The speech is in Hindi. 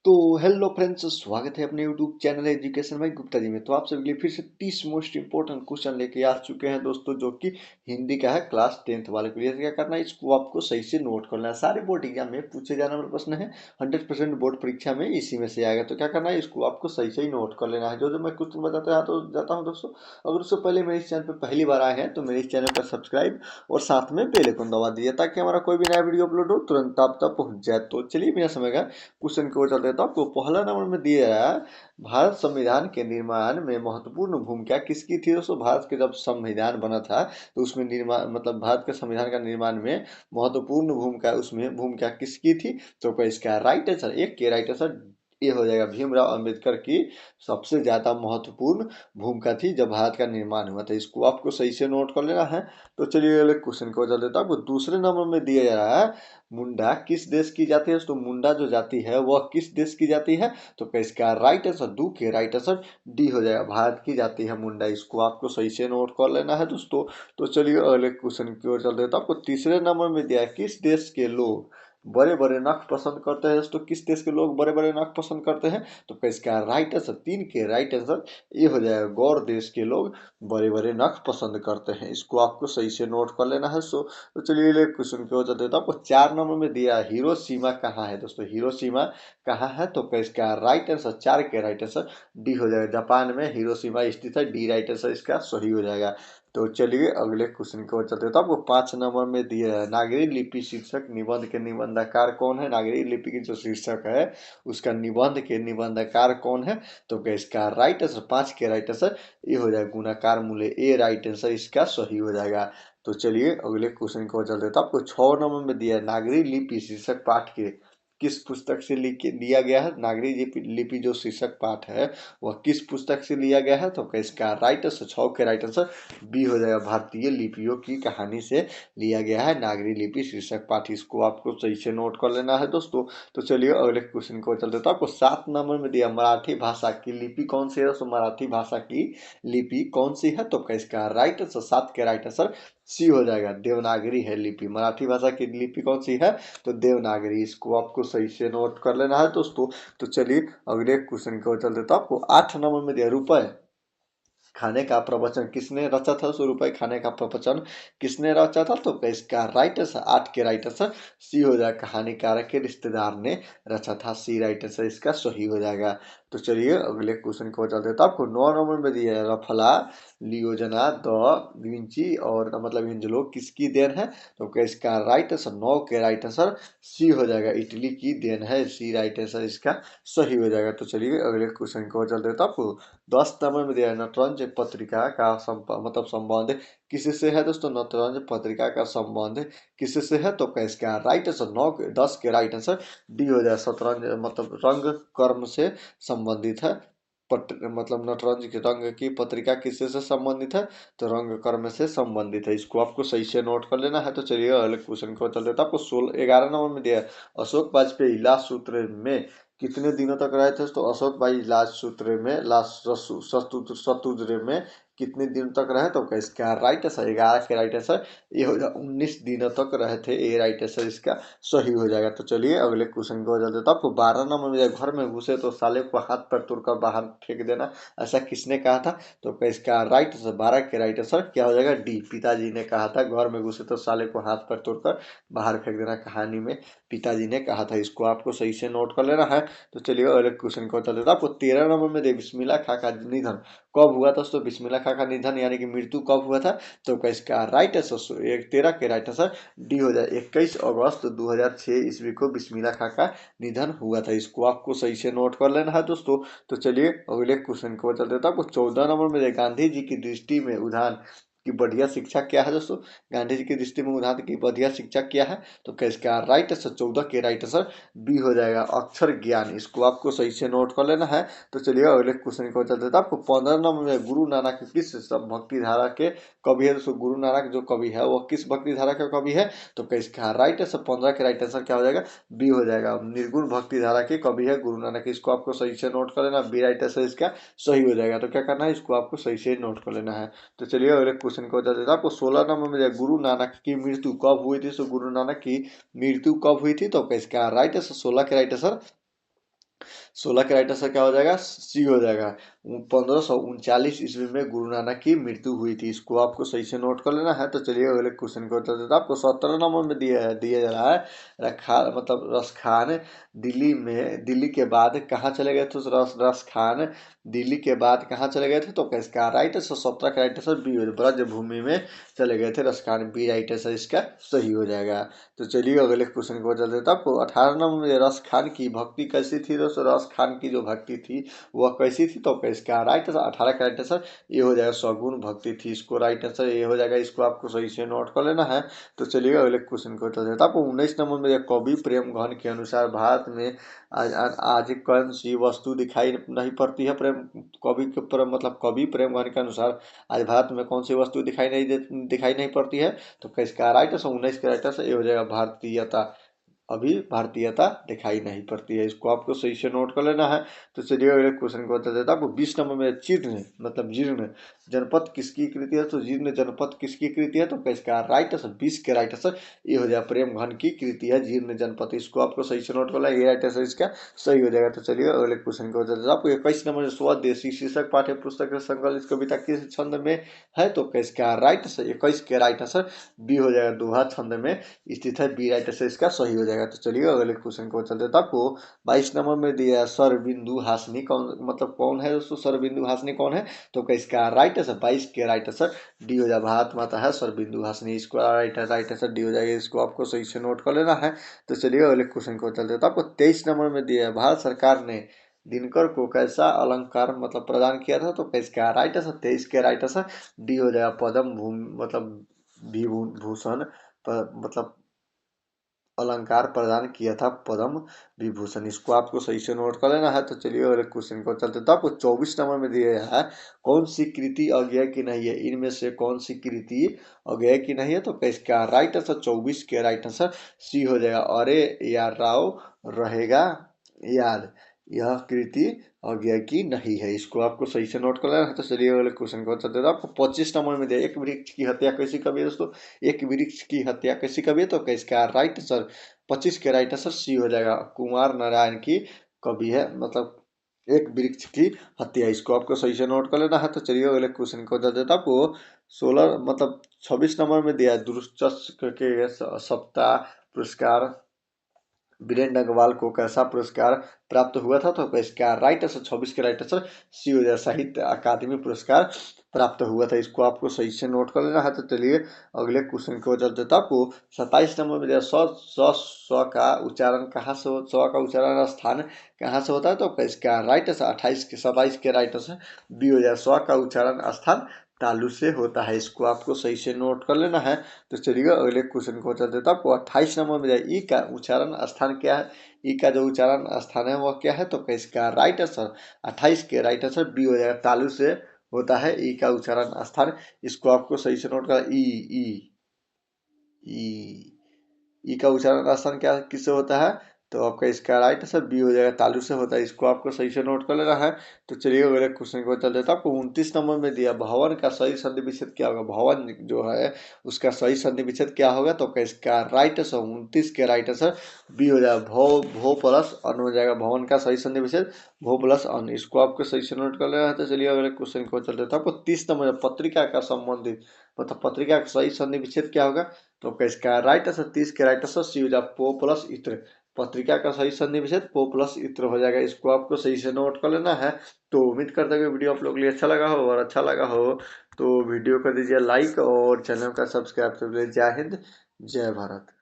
तो हेलो फ्रेंड्स, स्वागत है अपने यूट्यूब चैनल एजुकेशन भाई गुप्ता जी में। तो आप सभी के लिए फिर से 30 मोस्ट इंपोर्टेंट क्वेश्चन लेके आ चुके हैं दोस्तों, जो कि हिंदी का है क्लास 10th वाले के लिए। क्या करना है, इसको आपको सही से नोट करना है। सारे बोर्ड एग्जाम में पूछे जाने वाले प्रश्न है, 100% बोर्ड परीक्षा में इसी में से आएगा। तो क्या करना है, इसको आपको सही से ही नोट कर लेना है। जो जो मैं क्वेश्चन बताता जाता हूँ दोस्तों। अगर उससे पहले मेरे इस चैनल पर पहली बार आए हैं तो मेरे इस चैनल पर सब्सक्राइब और साथ में बेल आइकन दबा दीजिए, ताकि हमारा कोई भी नया वीडियो अपलोड हो तुरंत आप तक पहुंच जाए। तो चलिए बिना समय का क्वेश्चन की ओर चलते हैं। तो आपको पहला नंबर में दिया है, भारत संविधान के निर्माण में महत्वपूर्ण भूमिका किसकी थी दोस्तों। भारत के जब संविधान बना था तो उसमें निर्माण मतलब भारत के संविधान का निर्माण में महत्वपूर्ण भूमिका, उसमें भूमिका किसकी थी। तो क्या इसका राइट आंसर, एक के राइट आंसर ये हो जाएगा, भीमराव अंबेडकर की सबसे ज्यादा महत्वपूर्ण भूमिका थी जब भारत का निर्माण हुआ था। इसको आपको सही से नोट कर लेना है। तो चलिए अगले क्वेश्चन को चल देता हूँ। आपको दूसरे नंबर में दिया जा रहा है, मुंडा किस देश की जाति है। तो मुंडा जो जाति है वह किस देश की जाति है। तो क्या इसका राइट आंसर, दो के राइट आंसर डी हो जाएगा, भारत की जाति है मुंडा। इसको आपको सही से नोट कर लेना है दोस्तों। तो चलिए अगले क्वेश्चन की ओर चल देता हूँ। आपको तीसरे नंबर में दिया है, किस देश के लोग बड़े बड़े नख पसंद करते हैं। दोस्तों किस देश के लोग बड़े बड़े नख पसंद करते हैं। तो क्या इसका राइट आंसर, तीन के राइट आंसर ये हो जाएगा, गौर देश के लोग बड़े बड़े नख पसंद करते हैं। इसको आपको सही से नोट कर लेना है। तो चलिए ले क्वेश्चन की ओर चलते हैं। तो आपको 4 नंबर में दिया है, हिरोशिमा कहाँ है। दोस्तों हिरोशिमा कहाँ है। तो क्या इसका राइट आंसर, चार के राइट आंसर डी हो जाएगा, जापान में हिरोशिमा स्थित है। डी राइट आंसर इसका सही हो जाएगा। तो चलिए अगले क्वेश्चन की ओर चलते हैं। तो आपको 5 नंबर में दिया है, नागरी लिपि शीर्षक निबंध के निबंधकार कौन है। नागरी लिपि की जो शीर्षक है उसका निबंध के निबंधकार कौन है। तो क्या इसका राइट आंसर, 5 के राइट आंसर ये हो जाएगा, गुणाकार मूल्य ए राइट आंसर इसका सही हो जाएगा। तो चलिए अगले क्वेश्चन को चल देता हूँ। आपको 6 नंबर में दिया है, नागरी लिपि शीर्षक पाठ के किस पुस्तक से लिया गया है। नागरी लिपि जो शीर्षक पाठ है वह किस पुस्तक से लिया गया है। तो क्या इसका राइट आंसर, 6 के राइट आंसर बी हो जाएगा, भारतीय लिपियों की कहानी से लिया गया है नागरी लिपि शीर्षक पाठ। इसको आपको सही से नोट कर लेना है दोस्तों। तो चलिए अगले क्वेश्चन को चल देता हूँ। आपको 7 नंबर में दिया, मराठी भाषा की लिपि कौन सी है। तो मराठी भाषा की लिपि कौन सी है। तो क्या इसका राइट आंसर, 7 के राइट आंसर सी हो जाएगा, देवनागरी है लिपि। मराठी भाषा की लिपि कौन सी है। तो देवनागरी। इसको आपको सही से नोट कर लेना है दोस्तों। तो चलिए अगले क्वेश्चन की ओर चल देता हूँ। आपको 8 नंबर में दिया, रुपए खाने का प्रवचन किसने रचा था। 100 रुपए खाने का प्रवचन किसने रचा था। तो इसका राइट आंसर, 8 के राइट आंसर सी हो जाएगा, कहानीकार के रिश्तेदार ने रचा था। सी राइट आंसर इसका सही हो जाएगा। तो चलिए अगले क्वेश्चन को चलते हैं। तो आपको 9 नंबर में दिया है, रफला लियोजना द विंची और मतलब एंजेलो किसकी देन है। तो क्या इसका राइट आंसर, 9 के राइट आंसर सी हो जाएगा, इटली की देन है। सी राइट आंसर इसका सही हो जाएगा। तो चलिए अगले क्वेश्चन को चलते हैं। तो आपको 10 नंबर में दिया है, नटरंज पत्रिका का मतलब संबंध किससे है। दोस्तों नटरंज पत्रिका का संबंध किससे है। तो क्या इसका राइट आंसर, 10 के राइट आंसर डी हो जाए, शतरंज मतलब रंग कर्म से संबंधित है। मतलब नटरंज के रंग की पत्रिका किससे से संबंधित है। तो रंग कर्म से संबंधित है। इसको आपको सही से नोट कर लेना है। तो चलिए अगले क्वेश्चन को चल देता है। आपको 11 नंबर में दिया है, अशोक वाजपेयी लास्ट सूत्र में कितने दिनों तक रहे थे। तो अशोक भाई लास्ट सूत्र में, लास्ट शत्रुद्र में कितने दिनों तक रहे। तो इसका राइट आंसर, 11 के राइट आंसर ये हो जाएगा, 19 दिनों तक रहे थे। ये राइट आंसर इसका सही हो जाएगा। तो चलिए अगले क्वेश्चन को चल देता हूँ। आपको 12 नंबर में, घर में घुसे तो साले को हाथ पर तोड़कर बाहर फेंक देना, ऐसा किसने कहा था। तो इसका राइट आंसर, 12 के राइट आंसर क्या हो जाएगा, डी, पिताजी ने कहा था। घर में घुसे तो साले को हाथ पर तोड़कर बाहर फेंक देना, कहानी में पिताजी ने कहा था। इसको आपको सही से नोट कर लेना है। तो चलिए अगले क्वेश्चन को चल देता हूँ। आपको 13 नंबर में दे, बिस्मिल्लाह खां का निधन कब हुआ था। तो बिस्मिल्लाह खां का निधन यानी कि मृत्यु कब हुआ था। तो इसका राइट आंसर, 13 के राइट आंसर डी हो जाए, 21 अगस्त 2006 ईस्वी को बिस्मिल्लाह खां का निधन हुआ था। इसको आपको सही से नोट कर लेना है दोस्तों। तो चलिए अगले क्वेश्चन को चल देता हूँ। आपको 14 नंबर में दे, गांधी जी की दृष्टि में उदाहरण की बढ़िया शिक्षा क्या है। दोस्तों गांधी जी की दृष्टि में उदाहरण की बढ़िया शिक्षा क्या है। तो इसका राइट आंसर, 14 के राइट आंसर बी हो जाएगा, अक्षर ज्ञान। इसको आपको सही से नोट कर लेना है। तो चलिए अगले क्वेश्चन को चलते हैं। आपको 15 नंबर में, गुरु नानक किस सब भक्ति धारा के कवि है। दोस्तों गुरु नानक जो कवि है वो किस भक्ति धारा का कवि है। तो इसका राइट आंसर, 15 के राइट आंसर क्या हो जाएगा, बी हो जाएगा, निर्गुण भक्ति धारा के कवि है गुरु नानक। इसको आपको सही से नोट कर लेना, बी राइट आंसर इसका सही हो जाएगा। तो क्या करना है, इसको आपको सही से नोट कर लेना है। तो चलिए अगले क्वेश्चन को चलते हैं। आपको 16 नंबर में, गुरु नानक की मृत्यु कब हुई थी। गुरु नानक की मृत्यु कब हुई थी। तो इसका राइट आंसर, 16 के राइट आंसर 16 के राइट आंसर क्या हो जाएगा, सी हो जाएगा। 1539 ईस्वी में गुरु नानक की मृत्यु हुई थी। इसको आपको सही से नोट कर लेना है। तो चलिए अगले क्वेश्चन को उत्तर देता आपको 17 नंबर में दिया जा रहा है। रखा मतलब रस खान दिल्ली के बाद कहाँ चले गए थे। रस खान दिल्ली के बाद कहाँ चले गए थे, तो इसका राइट आंसर 17 का राइट आंसर बी हो जाएगा, ब्रजभूमि में चले गए थे रस खान, बी राइट आंसर इसका सही हो जाएगा। तो चलिए अगले क्वेश्चन को बदल देता आपको 18 नंबर में रस खान की भक्ति कैसी थी दोस्तों। रस खान की जो भक्ति थी वह कैसी थी, तो इसका राइट आंसर 18 का राइट आंसर ये हो जाएगा, सगुण भक्ति थी। इसको राइट आंसर ये हो जाएगा, इसको आपको सही से नोट कर लेना है। तो चलिए अगले क्वेश्चन को बदल देता आपको 19 नंबर में कवि प्रेम घन के अनुसार भारत में आज कौन सी वस्तु दिखाई नहीं पड़ती है। कवि के मतलब कवि प्रेम घन के अनुसार आज भारत में कौन सी वस्तु दिखाई नहीं पड़ती है, तो इसका राइट आंसर 19 का राइट आंसर ये हो जाएगा, भारतीयता। अभी भारतीयता दिखाई नहीं पड़ती है। इसको आपको सही से नोट कर लेना है। तो चलिए अगले क्वेश्चन को बता देता आपको 20 नंबर में जीर्ण मतलब जीर्ण जनपद किसकी कृति है। तो जीर्ण जनपद किसकी कृति है, तो इसका राइट आंसर 20 के राइट आंसर ये हो जाएगा, प्रेम घन की कृति है जीर्ण जनपद। इसको आपको सही से नोट कर लेना, ये राइट आंसर इसका सही हो जाएगा। तो चलिए अगले क्वेश्चन को बता देता आपको 21 नंबर में स्वदेशी शीर्षक पाठ्य पुस्तक संकलित कविता किस छंद में है, तो इसका राइट आंसर 21 के राइट आंसर बी हो जाएगा, दोहा छंद में स्थित है, बी राइट आंसर इसका सही हो जाएगा। तो चलिए अगले क्वेश्चन को चल देता आपको 22 नंबर में दिया है सरबिंदु हाशनी कौन मतलब कौन है दोस्तों। सरबिंदु हाशनी कौन है, तो इसका राइट आंसर 22 के राइट आंसर डी हो जाएगा, भारत माता है सरबिंदु हाशनी। इसको राइट आंसर डी हो जाएगा, इसको आपको सही से नोट कर लेना है। तो चलिए अगले क्वेश्चन को चल देता आपको 23 नंबर में दिया है भारत सरकार ने दिनकर को कैसा अलंकार मतलब प्रदान किया था, तो इसका राइट आंसर 23 के राइट आंसर डी हो जाएगा, पद्म मतलब विभूषण मतलब अलंकार प्रदान किया था, पद्म विभूषण। इसको आपको सही से नोट कर लेना है। तो चलिए अगले क्वेश्चन को चलते तो आपको 24 नंबर में दिया है कौन सी कृति अज्ञेय की नहीं है, इनमें से कौन सी कृति अज्ञेय की नहीं है, तो इसका राइट आंसर 24 के राइट आंसर सी हो जाएगा, अरे यार राव रहेगा याद, यह कृति अज्ञेय की नहीं है। इसको आपको सही से नोट कर लेना है। तो चलिए अगले क्वेश्चन को चलते आपको 25 नंबर में दिया एक वृक्ष की हत्या कैसी कभी है दोस्तों। एक वृक्ष की हत्या कैसी कभी है, तो इसका राइट आंसर 25 के राइट आंसर सी हो जाएगा, कुमार नारायण की कवि है मतलब एक वृक्ष की हत्या। इसको आपको सही से नोट कर लेना है। तो चलिए अगले क्वेश्चन को दे देता आपको 16 मतलब 26 नंबर में दिया है दुष्चक्र के सप्ताह पुरस्कार वीरेंद्र अग्रवाल को कैसा पुरस्कार प्राप्त हुआ था, तो इसका राइट आंसर 26 के राइट आंसर सी हो जाए, साहित्य अकादमी पुरस्कार प्राप्त हुआ था। इसको आपको सही से नोट कर लेना है। तो चलिए अगले क्वेश्चन को जब देता आपको 27 नंबर में दिया स का उच्चारण कहाँ से स का उच्चारण स्थान कहाँ से होता है, तो इसका राइट आंसर 27 के राइट आंसर बी हो जाए, स का उच्चारण स्थान तालु से होता है। इसको आपको सही से नोट कर लेना है। तो चलिए अगले क्वेश्चन को चल देता आपको 28 नंबर में जाए ई का उच्चारण स्थान क्या है। ई का जो उच्चारण स्थान है वह क्या है, तो इसका राइट आंसर 28 के राइट आंसर बी हो जाएगा, तालु से होता है ई का उच्चारण स्थान। इसको आपको सही से नोट कर ई ई ई ई का उच्चारण स्थान क्या किससे होता है, तो आपका इसका राइट आंसर बी हो जाएगा, तालु से होता है। इसको आपको सही से नोट कर लेना है। तो चलिए अगले क्वेश्चन को चल देता आपको 29 नंबर में दिया भवन का सही संधि विच्छेद क्या होगा। भवन जो है उसका सही संधि विच्छेद क्या होगा, तो इसका राइट आंसर 29 के राइट आंसर बी हो जाएगा, भो प्लस अन हो जाएगा। भवन का सही संधि विच्छेद भो प्लस अन। इसको आपको सही से नोट कर लेना है। तो चलिए अगले क्वेश्चन को चल देता आपको 30 नंबर पत्रिका का संबंधित मतलब पत्रिका का सही संधि विच्छेद क्या होगा, तो इसका राइट आंसर 30 के राइट आंसर सी हो जाएगा, पो प्लस इत्र। पत्रिका का सही संधि विच्छेद पो प्लस इत्र हो जाएगा। इसको आपको सही से नोट कर लेना है। तो उम्मीद करता हूँ कि वीडियो आप लोग के लिए अच्छा लगा हो, और अच्छा लगा हो तो वीडियो कर दीजिए लाइक और चैनल का सब्सक्राइब कर लीजिए। जय हिंद, जय भारत।